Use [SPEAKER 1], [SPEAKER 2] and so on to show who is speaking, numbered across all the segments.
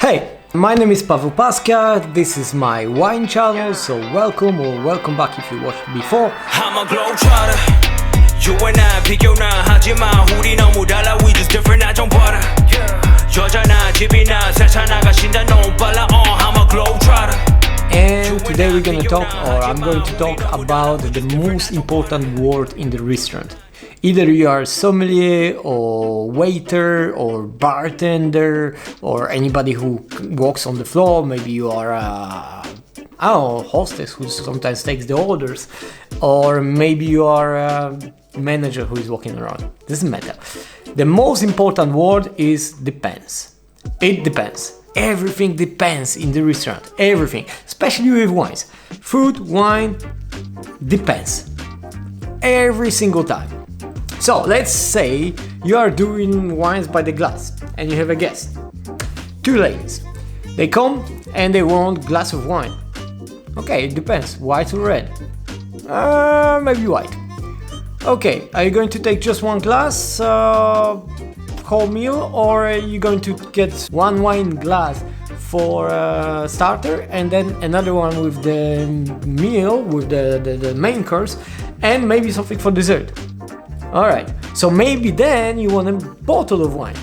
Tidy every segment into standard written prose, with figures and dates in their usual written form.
[SPEAKER 1] Hey, my name is Pavel Paska, this is my wine channel, so welcome or welcome back if you watched before.
[SPEAKER 2] I'm a globetrotter. You and I 비교나 하지만 우리 너무 달라. We just different. I don't bother. 여자나 집이나 세차 나가신다 너무 빨라. I'm a globetrotter.
[SPEAKER 1] And today we're gonna talk, or I'm going to talk about the most important word in the restaurant. Either you are sommelier or waiter or bartender or anybody who walks on the floor. Maybe you are a hostess who sometimes takes the orders, or maybe you are a manager who is walking around. Doesn't matter. The most important word is depends. It depends. Everything depends in the restaurant. Everything, especially with wines. Food, wine, depends. Every single time. So let's say you are doing wines by the glass and you have a guest. Two ladies. They come and they want a glass of wine. Okay, it depends. White or red? Maybe white. Okay, are you going to take just one glass whole meal, or are you going to get one wine glass for a starter and then another one with the meal, with the main course, and maybe something for dessert? Alright, so maybe then you want a bottle of wine.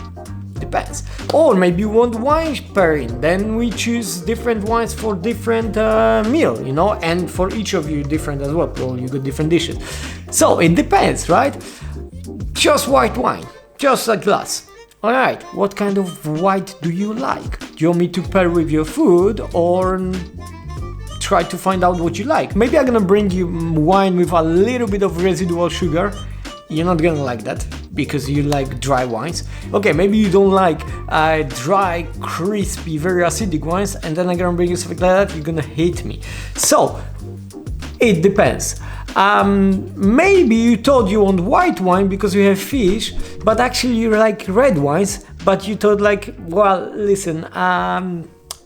[SPEAKER 1] Depends. Or maybe you want wine pairing. Then we choose different wines for different meal, and for each of you different as well. Well, you got different dishes. So it depends, right? Just white wine, just a glass. Alright, what kind of white do you like? Do you want me to pair with your food or try to find out what you like? Maybe I'm gonna bring you wine with a little bit of residual sugar. You're not gonna like that because you like dry wines. Okay, maybe you don't like dry, crispy, very acidic wines, and then I'm gonna bring you something like that. You're gonna hate me. So it depends. Maybe you thought you want white wine because you have fish, but actually you like red wines. But you thought well, listen,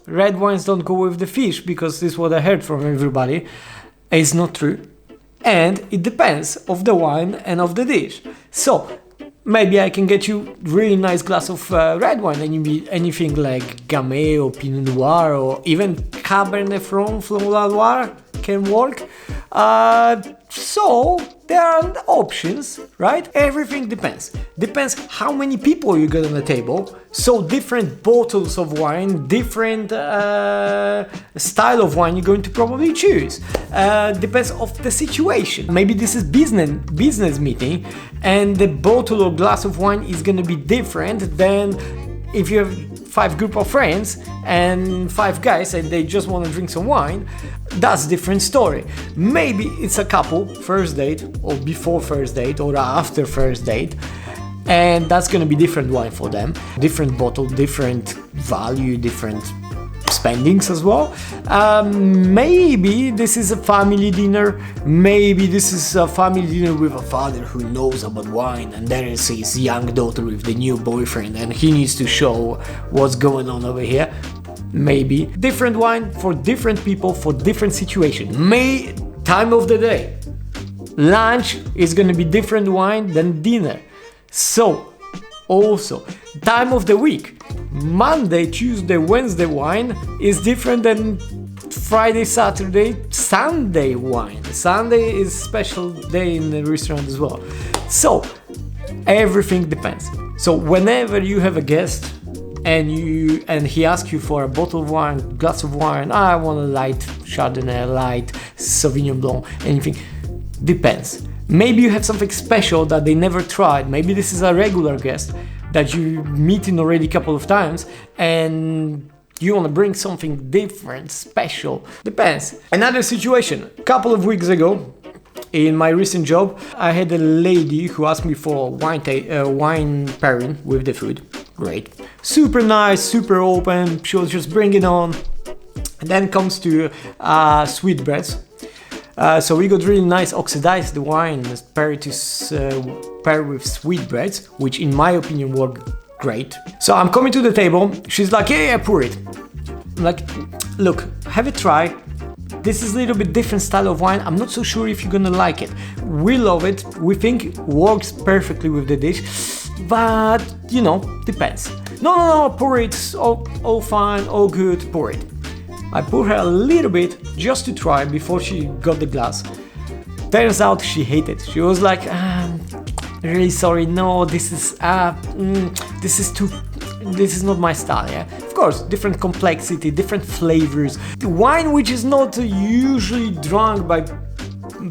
[SPEAKER 1] red wines don't go with the fish because this is what I heard from everybody. It's not true. And it depends of the wine and of the dish. So maybe I can get you really nice glass of red wine, and anything like Gamay or Pinot Noir or even Cabernet Franc Loire can work. So there are options, right? Everything depends. Depends how many people you got on the table. So different bottles of wine, different style of wine you're going to probably choose. Depends of the situation. Maybe this is business meeting, and the bottle or glass of wine is gonna be different than if you have 5 group of friends and 5 guys and they just want to drink some wine. That's a different story. Maybe it's a couple, first date or before first date or after first date, and that's gonna be different wine for them. Different bottle, different value, different spendings as well. Maybe this is a family dinner. Maybe this is a family dinner with a father who knows about wine, and there is his young daughter with the new boyfriend, and he needs to show what's going on over here. Maybe different wine for different people for different situation. Time of the day. Lunch is gonna be different wine than dinner. So also time of the week. Monday, Tuesday, Wednesday wine is different than Friday, Saturday, Sunday wine. Sunday is a special day in the restaurant as well. So everything depends. So whenever you have a guest and he asks you for a bottle of wine, glass of wine, I want a light Chardonnay, light Sauvignon Blanc, anything, depends. Maybe you have something special that they never tried. Maybe this is a regular guest that you meeting already a couple of times and you want to bring something different, special. Depends. Another situation. A couple of weeks ago, in my recent job, I had a lady who asked me for wine pairing with the food. Great. Super nice, super open. She was just bring it on. And then comes to sweetbreads. So we got really nice oxidized wine paired with sweetbreads, which in my opinion work great. So I'm coming to the table. She's like, yeah, pour it. I'm like, look, have a try. This is a little bit different style of wine. I'm not so sure if you're gonna like it. We love it. We think it works perfectly with the dish, but depends. No, pour it, all fine, all good, pour it. I poured her a little bit just to try before she got the glass. Turns out she hated it. She was like, really sorry, no, this is not my style, yeah? Of course, different complexity, different flavors. The wine which is not usually drunk by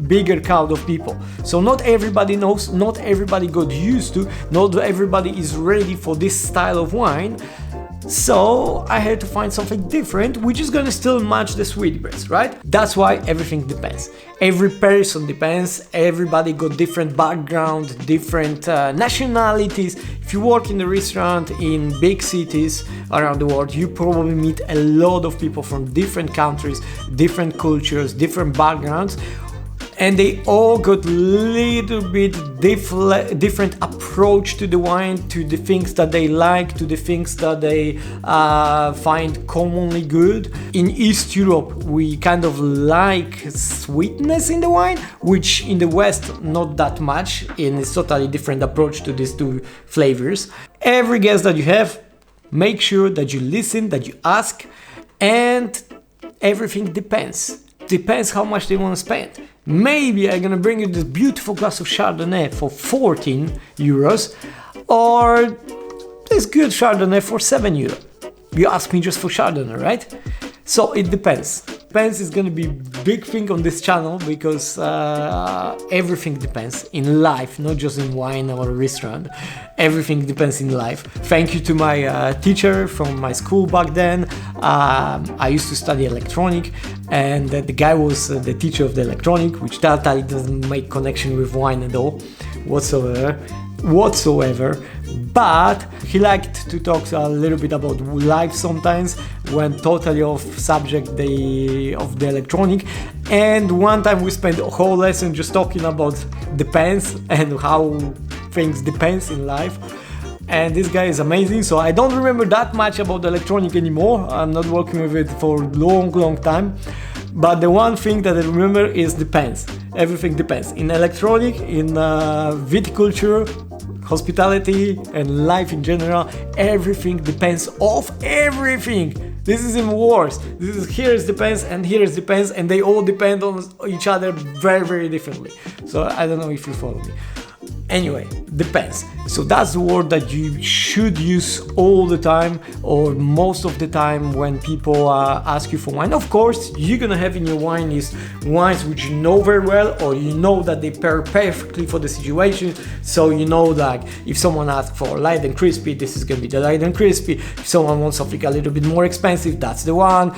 [SPEAKER 1] bigger crowd of people. So not everybody knows, not everybody got used to, not everybody is ready for this style of wine. So I had to find something different, which is gonna still match the sweetbreads, right? That's why everything depends. Every person depends, everybody got different background, different nationalities. If you work in a restaurant in big cities around the world, you probably meet a lot of people from different countries, different cultures, different backgrounds. And they all got little bit different approach to the wine, to the things that they like, to the things that they find commonly good. In East Europe, we kind of like sweetness in the wine, which in the West, not that much, and it's totally different approach to these two flavors. Every guest that you have, make sure that you listen, that you ask, and everything depends. Depends how much they want to spend. Maybe I'm gonna bring you this beautiful glass of Chardonnay for 14 euros, or this good Chardonnay for 7 euros. You ask me just for Chardonnay, right? So it depends. Depends is gonna be big thing on this channel because everything depends in life, not just in wine or restaurant. Everything depends in life. Thank you to my teacher from my school back then. I used to study electronic, and the guy was the teacher of the electronic, which totally doesn't make connection with wine at all whatsoever. But he liked to talk a little bit about life sometimes, when totally off subject of the electronic. And one time we spent a whole lesson just talking about depends and how things depends in life. And this guy is amazing. So I don't remember that much about electronic anymore. I'm not working with it for a long time. But the one thing that I remember is depends. Everything depends. In electronic, in viticulture, hospitality, and life in general, everything depends of everything. This is even worse. Here it depends and here it depends, and they all depend on each other very differently. So I don't know if you follow me. Anyway, depends. So that's the word that you should use all the time, or most of the time when people ask you for wine. Of course, you're gonna have in your wine is wines which you know very well, or you know that they pair perfectly for the situation. So you know that if someone asks for light and crispy, this is gonna be the light and crispy. If someone wants something a little bit more expensive, that's the one.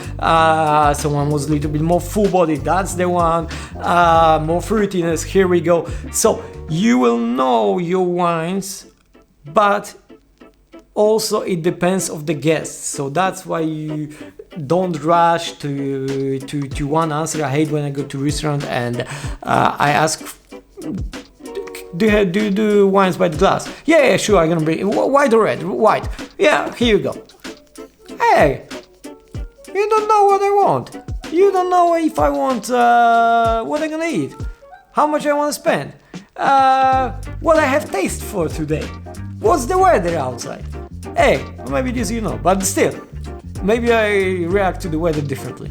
[SPEAKER 1] Someone wants a little bit more full body, that's the one. More fruitiness, here we go. So you will know your wines, but also it depends of the guests. So that's why you don't rush to one answer. I hate when I go to restaurant and I ask, do you do wines by the glass? Yeah, sure, I'm gonna bring white or red? White. Yeah, here you go. Hey, you don't know what I want. You don't know if I want what I'm gonna eat, how much I want to spend. What I have taste for today. What's the weather outside? Hey, maybe this you know, but still, maybe I react to the weather differently.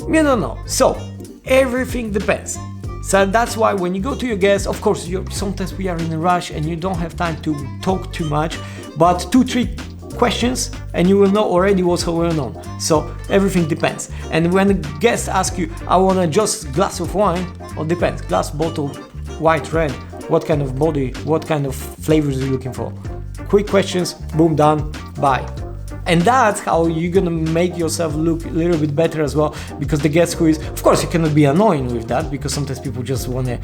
[SPEAKER 1] You don't know. So, everything depends. So that's why when you go to your guests, of course, sometimes we are in a rush and you don't have time to talk too much, but 2-3 questions and you will know already what's going on. So everything depends. And when the guests ask you, I want a just glass of wine, well, depends. Glass, bottle, white, red, what kind of body, what kind of flavors are you looking for? Quick questions, boom, done, bye. And that's how you're gonna make yourself look a little bit better as well, because the guest who is, of course you cannot be annoying with that, because sometimes people just wanna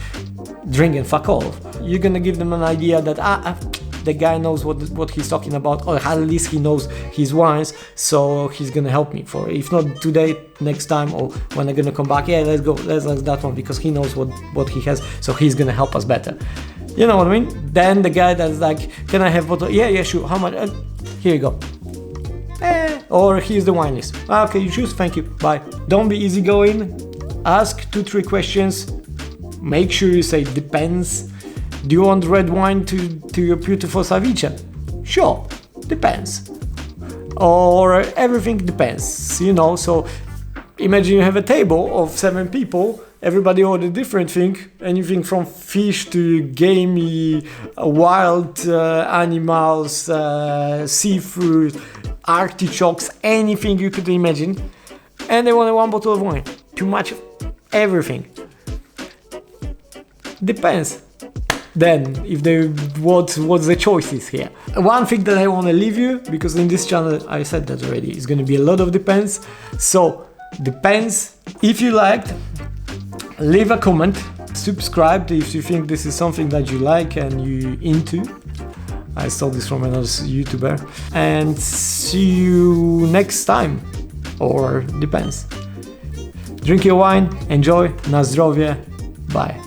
[SPEAKER 1] drink and fuck off. You're gonna give them an idea that the guy knows what he's talking about, or at least he knows his wines, so he's gonna help me for it. If not today, next time, or when I'm gonna come back, yeah, let's go, let's that one, because he knows what he has, so he's gonna help us better. You know what I mean? Then the guy that's like, can I have bottle? Yeah, sure, how much? Here you go. Or here's the wine list. Okay, you choose, thank you, bye. Don't be easygoing, ask 2-3 questions, make sure you say depends. Do you want red wine to your beautiful ceviche? Sure, Depends. Or everything depends, you know. So imagine you have a table of 7 people, everybody order different thing, anything from fish to gamey, wild animals, seafood, artichokes, anything you could imagine. And they want 1 bottle of wine. Too much of everything. Depends. Then, if they what's the choices here. One thing that I want to leave you, because in this channel I said that already, it's going to be a lot of depends. So, depends. If you liked, leave a comment, subscribe if you think this is something that you like and you into. I stole this from another YouTuber. And see you next time. Or depends. Drink your wine, enjoy, na zdrowie, bye.